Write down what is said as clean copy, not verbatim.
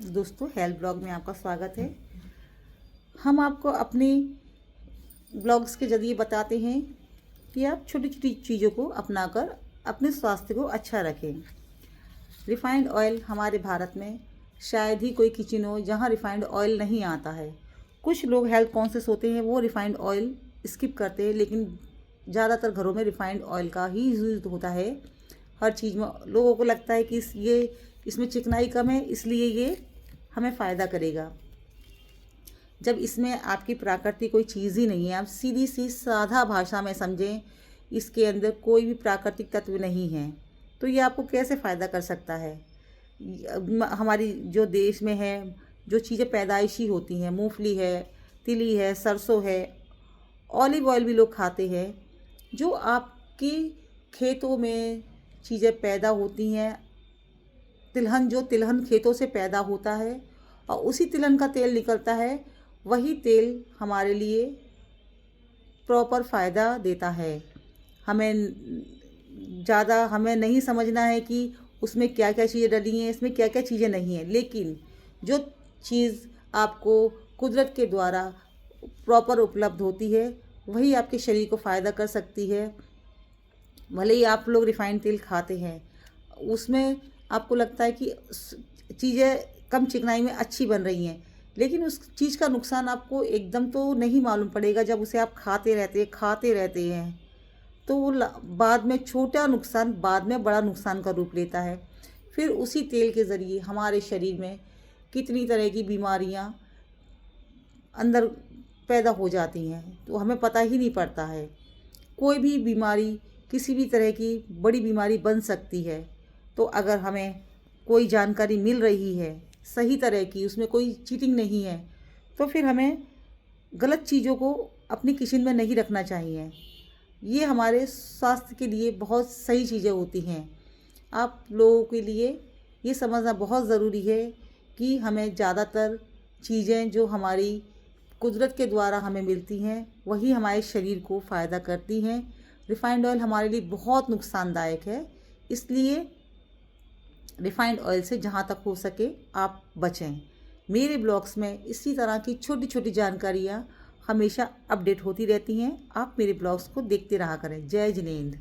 दोस्तों, health blog में आपका स्वागत है। हम आपको अपनी ब्लॉग्स के ज़रिए बताते हैं कि आप छोटी छोटी चीज़ों को अपनाकर अपने स्वास्थ्य को अच्छा रखें। रिफ़ाइंड ऑयल हमारे भारत में शायद ही कोई किचन हो जहां रिफ़ाइंड ऑयल नहीं आता है। कुछ लोग हेल्थ कॉन्शियस होते हैं, वो रिफ़ाइंड ऑयल स्किप करते हैं, लेकिन ज़्यादातर घरों में रिफ़ाइंड ऑयल का ही यूज़ होता है। हर चीज़ में लोगों को लगता है कि इसमें चिकनाई कम है, इसलिए ये हमें फ़ायदा करेगा। जब इसमें आपकी प्राकृतिक कोई चीज़ ही नहीं है, आप सीधी सी सादा भाषा में समझें, इसके अंदर कोई भी प्राकृतिक तत्व नहीं है, तो ये आपको कैसे फ़ायदा कर सकता है। हमारी जो देश में है, जो चीज़ें पैदाइशी होती हैं, मूंगफली है, तिली है, सरसों है, ऑलिव ऑयल भी लोग खाते हैं, जो आपकी खेतों में चीज़ें पैदा होती हैं। जो तिलहन खेतों से पैदा होता है और उसी तिलहन का तेल निकलता है, वही तेल हमारे लिए प्रॉपर फ़ायदा देता है। हमें नहीं समझना है कि उसमें क्या क्या चीज़ें डली हैं, इसमें क्या क्या चीज़ें नहीं हैं, लेकिन जो चीज़ आपको कुदरत के द्वारा प्रॉपर उपलब्ध होती है, वही आपके शरीर को फ़ायदा कर सकती है। भले ही आप लोग रिफ़ाइंड तेल खाते हैं, उसमें आपको लगता है कि चीज़ें कम चिकनाई में अच्छी बन रही हैं, लेकिन उस चीज़ का नुकसान आपको एकदम तो नहीं मालूम पड़ेगा। जब उसे आप खाते रहते हैं, तो वो बाद में छोटा नुकसान बाद में बड़ा नुकसान का रूप लेता है। फिर उसी तेल के ज़रिए हमारे शरीर में कितनी तरह की बीमारियां अंदर पैदा हो जाती हैं, तो हमें पता ही नहीं पड़ता है। कोई भी बीमारी, किसी भी तरह की बड़ी बीमारी बन सकती है। तो अगर हमें कोई जानकारी मिल रही है सही तरह की, उसमें कोई चीटिंग नहीं है, तो फिर हमें गलत चीज़ों को अपनी किचन में नहीं रखना चाहिए। ये हमारे स्वास्थ्य के लिए बहुत सही चीज़ें होती हैं। आप लोगों के लिए ये समझना बहुत ज़रूरी है कि हमें ज़्यादातर चीज़ें जो हमारी कुदरत के द्वारा हमें मिलती हैं, वही हमारे शरीर को फ़ायदा करती हैं। रिफ़ाइंड ऑयल हमारे लिए बहुत नुकसानदायक है, इसलिए रिफ़ाइंड ऑयल से जहाँ तक हो सके आप बचें। मेरे ब्लॉग्स में इसी तरह की छोटी छोटी जानकारियाँ हमेशा अपडेट होती रहती हैं। आप मेरे ब्लॉग्स को देखते रहा करें। जय जिनेंद्र।